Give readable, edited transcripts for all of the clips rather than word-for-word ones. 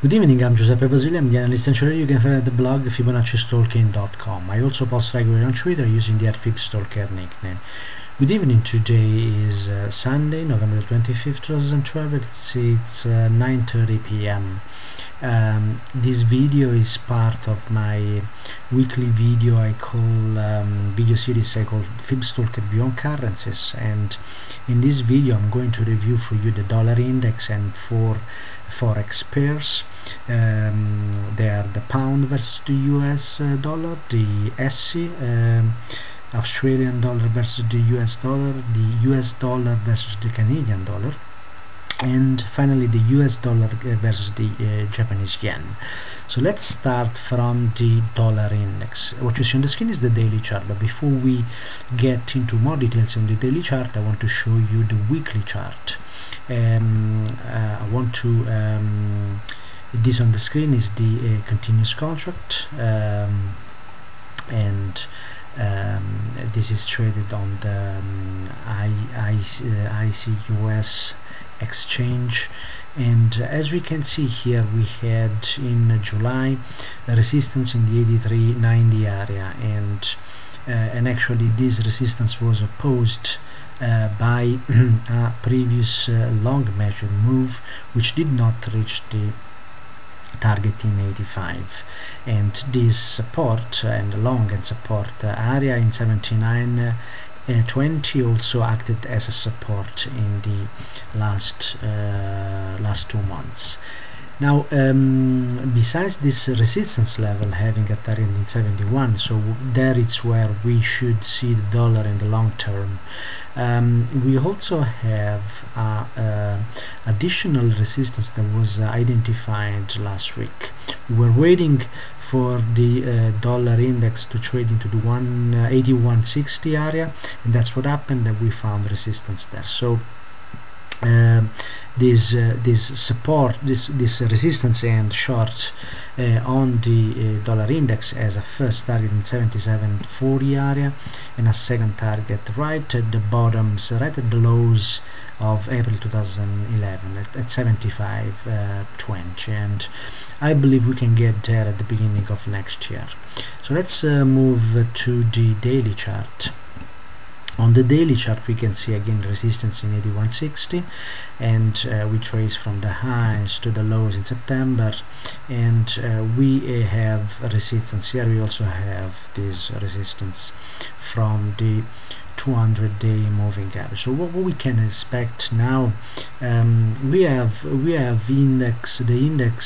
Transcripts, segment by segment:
Good evening, I'm Giuseppe Basile, I'm the analyst and trader. You can find at the blog FibonacciStalking.com. I also post regularly on Twitter using the @Fibstalker nickname. Good evening, today is Sunday, November 25th, 2012. It's 9:30 p.m. This video is part of my weekly video video series I call Fibstalker View on Currencies, and in this video I'm going to review for you the dollar index and four forex pairs. They are the pound versus the US dollar, the SC, Australian dollar versus the US dollar, the US dollar versus the Canadian dollar, and finally the US dollar versus the Japanese yen. So let's start from the dollar index. What you see on the screen is the daily chart, but before we get into more details on the daily chart, I want to show you the weekly chart. I want to this on the screen is the continuous contract, and this is traded on the ICUS exchange, and as we can see here, we had in July a resistance in the 83.90 area, and actually this resistance was opposed by a previous long measure move which did not reach the target in 85, and this support and long and support area in 79.20 also acted as a support in the last 2 months. Now, besides this resistance level having a target in 71, so there it's where we should see the dollar in the long term. We also have additional resistance that was identified last week. We were waiting for the dollar index to trade into the 81.60 area, and that's what happened, that we found resistance there. So this support, this resistance and short on the dollar index as a first target in 77.40 area, and a second target right at the bottoms, right at the lows of April 2011 at 75.20, and I believe we can get there at the beginning of next year. So let's move to the daily chart. On the daily chart, we can see again resistance in 81.60, and we trace from the highs to the lows in September, and we have resistance here. We also have this resistance from the 200-day moving average. So what we can expect now, we have the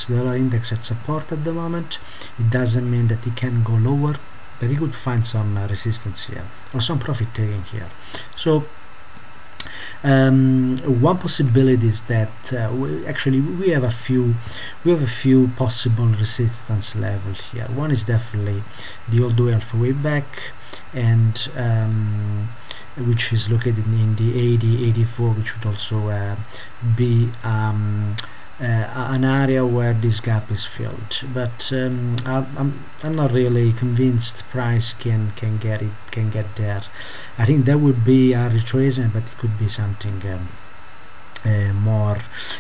dollar index at support at the moment. It doesn't mean that it can go lower, but you could find some resistance here or some profit taking here. So one possibility is that we have a few possible resistance levels here. One is definitely the all the way alpha way back, and which is located in the 80.84, which would also be an area where this gap is filled, but I'm not really convinced price can get there. I think that would be a retracement, but it could be something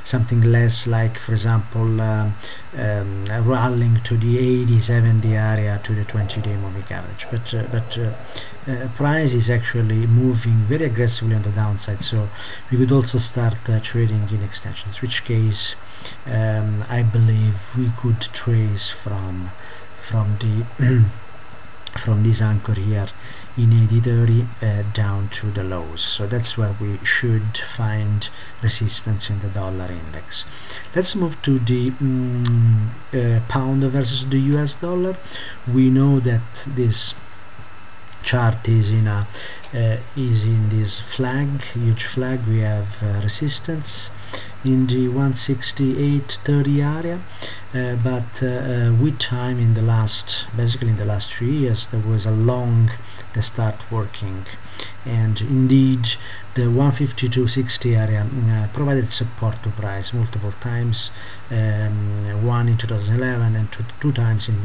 something less, like for example rallying to the 80-70 area to the 20-day moving average, but price is actually moving very aggressively on the downside, so we could also start trading in extensions, which case I believe we could trace from the from this anchor here in 80.30 down to the lows. So that's where we should find resistance in the dollar index. Let's move to the pound versus the US dollar. We know that this chart is in this huge flag. We have resistance in the 168.30 area, but with time, in the last 3 years, there was a long that start working, and indeed the 152.60 area provided support to price multiple times, one in 2011 and two times in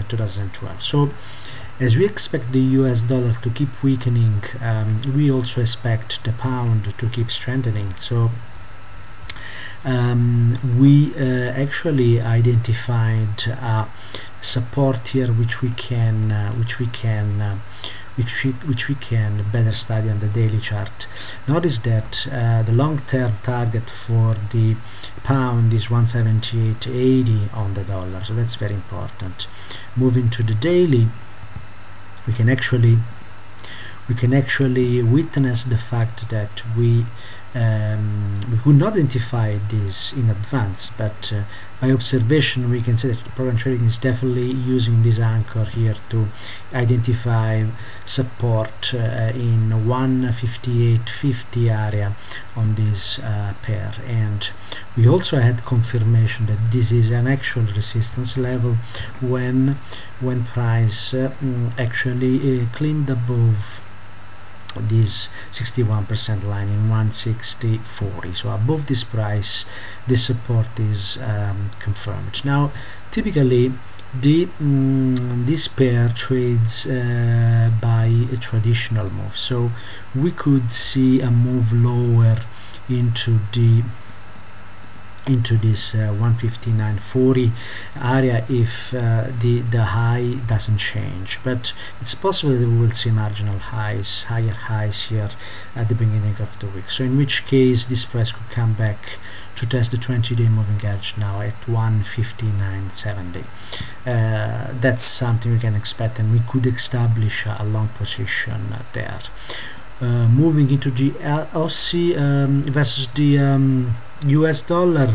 2012. So as we expect the US dollar to keep weakening, we also expect the pound to keep strengthening. So we actually identified support here which we can better study on the daily chart. Notice that the long-term target for the pound is 178.80 on the dollar, so that's very important. Moving to the daily, we can actually witness the fact that we could not identify this in advance, but by observation we can say that program trading is definitely using this anchor here to identify support in 158.50 area on this pair, and we also had confirmation that this is an actual resistance level when price actually climbed above this 61% line in 160.40. So above this price, this support is confirmed. Now, typically, this pair trades by a traditional move. So we could see a move lower into this 159.40 area if the high doesn't change, but it's possible that we will see marginal highs, higher highs here at the beginning of the week, so in which case this price could come back to test the 20-day moving average now at 159.70. That's something we can expect, and we could establish a long position there. Moving into the Aussie versus the US dollar,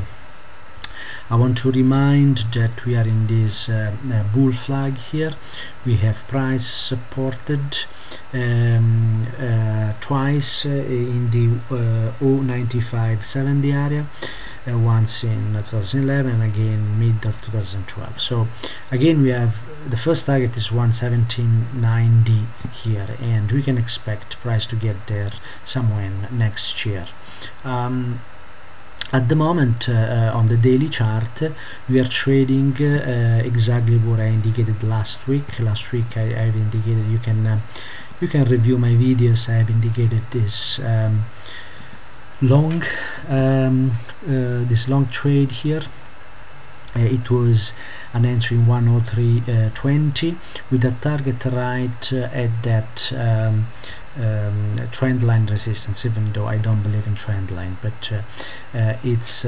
I want to remind that we are in this bull flag here. We have price supported twice in the 0.9570 area, once in 2011 and again mid of 2012. So again we have the first target is 117.90 here, and we can expect price to get there somewhere next year. At the moment, on the daily chart, we are trading exactly what I indicated last week. Last week I have indicated, you can review my videos. I have indicated this long trade here. It was an entry in 103.20 with a target right at that trend line resistance, even though I don't believe in trend line, but it's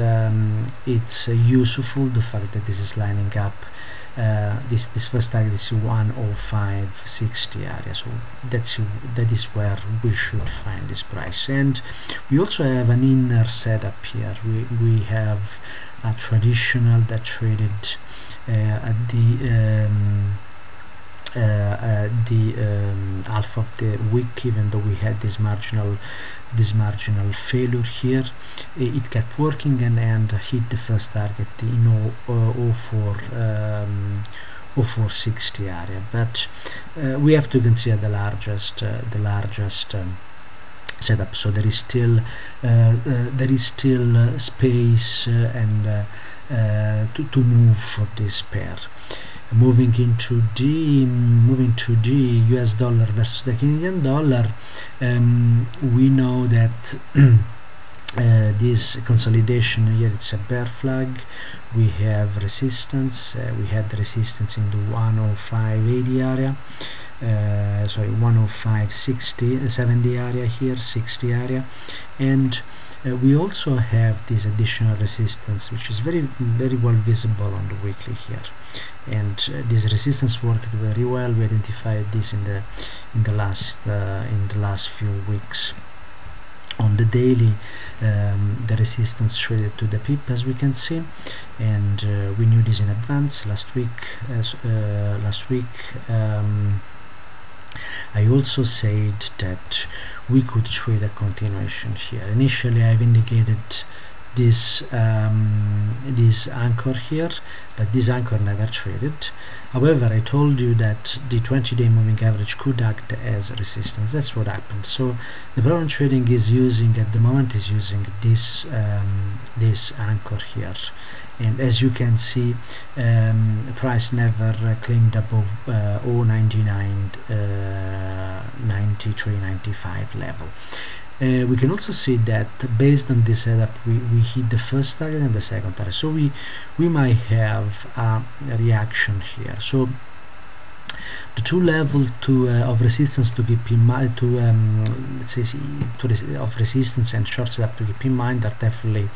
useful the fact that this is lining up. This first target is 105.60 area, so that is where we should find this price. And we also have an inner setup here. We have a traditional that traded at the half of the week, even though we had this marginal failure here. It kept working and hit the first target in 0460 area, but we have to consider the largest setup, so there is still space and to move for this pair. Moving to the US dollar versus the Canadian dollar, we know that this consolidation here, it's a bear flag. We have resistance. We had the resistance in the 105.80 area. Sorry, 105.70 area here, 60 area, and we also have this additional resistance, which is very well visible on the weekly here, and this resistance worked very well. We identified this in the last few weeks. On the daily, the resistance traded to the pip, as we can see, and we knew this in advance last week. I also said that we could trade a continuation here. Initially, I've indicated this anchor here, but this anchor never traded. However, I told you that the 20-day moving average could act as resistance. That's what happened. So the program trading is using at the moment this this anchor here, and as you can see, price never climbed above 0.9993.95 level. we can also see that based on this setup we hit the first target and the second target, so we might have a reaction here. So the two level of resistance to keep in mind, to let's say of resistance and short setup to keep in mind are definitely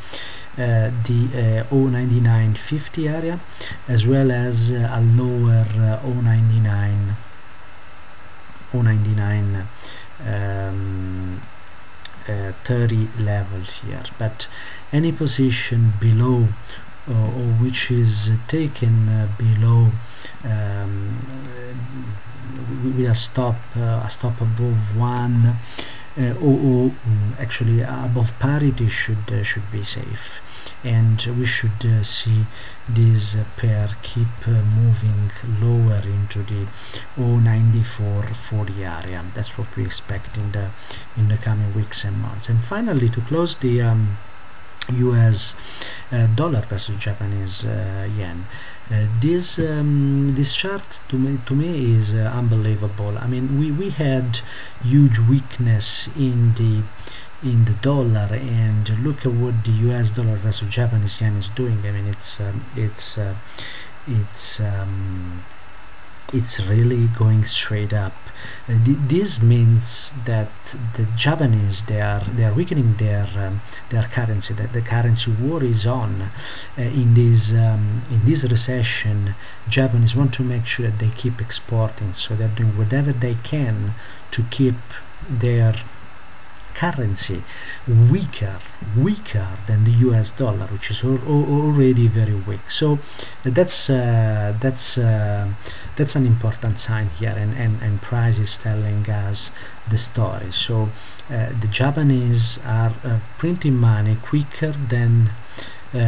the 099.50 area, as well as a lower 099 30 level here. But any position below or which is taken below with a stop above 1 or actually above parity should be safe, and we should see this pair keep moving lower into the 094.40 area. That's what we expect in the coming weeks and months. And finally, to close the US dollar versus Japanese yen, this chart to me is unbelievable. I mean, we had huge weakness in the dollar, and look at what the US dollar versus Japanese yen is doing. I mean, it's really going straight up. This means that the Japanese, they are weakening their currency. That the currency war is on. In this recession, Japanese want to make sure that they keep exporting, so they're doing whatever they can to keep their currency weaker than the US dollar, which is already very weak. So that's an important sign here, and price is telling us the story. So the Japanese are printing money quicker than the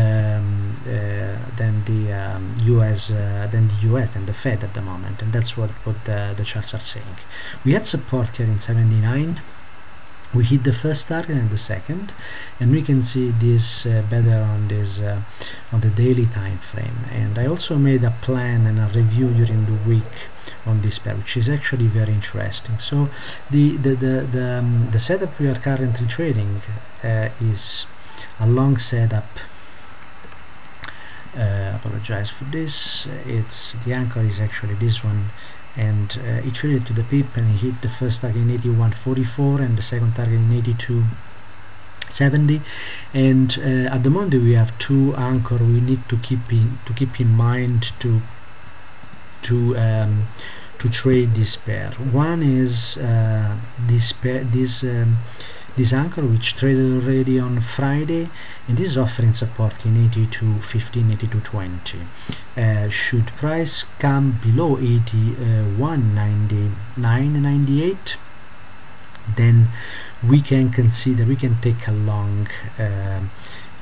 Fed at the moment, and that's what the charts are saying. We had support here in 79. We hit the first target and the second, and we can see this better on this on the daily time frame. And I also made a plan and a review during the week on this pair, which is actually very interesting. So the setup we are currently trading is a long setup. Apologize for this. It's the anchor is actually this one, and it traded to the pip, and he hit the first target in 81.44 and the second target in 82.70. And at the moment we have two anchor we need to keep in mind to trade this pair. One is this anchor, which traded already on Friday, and this is offering support in 82.15, 82.20. Should price come below 81.99.98, then we can take a long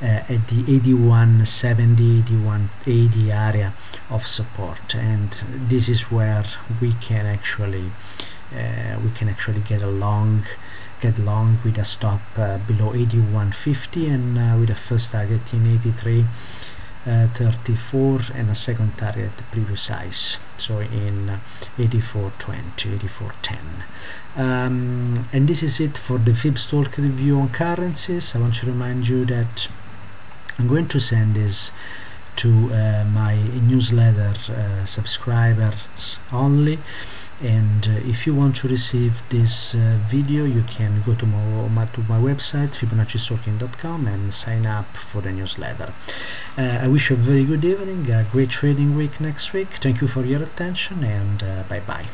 at the 81.70, 81.80 area of support, and this is where we can actually get long with a stop below 81.50, and with a first target in 83.34 and a second target the previous size, so in 84.20, 84.10. And this is it for the Fibstalker review on currencies. I want to remind you that I'm going to send this to my newsletter subscribers only. And if you want to receive this video, you can go to my website fibonaccistalking.com and sign up for the newsletter. I wish you a very good evening, a great trading week next week. Thank you for your attention, and bye bye.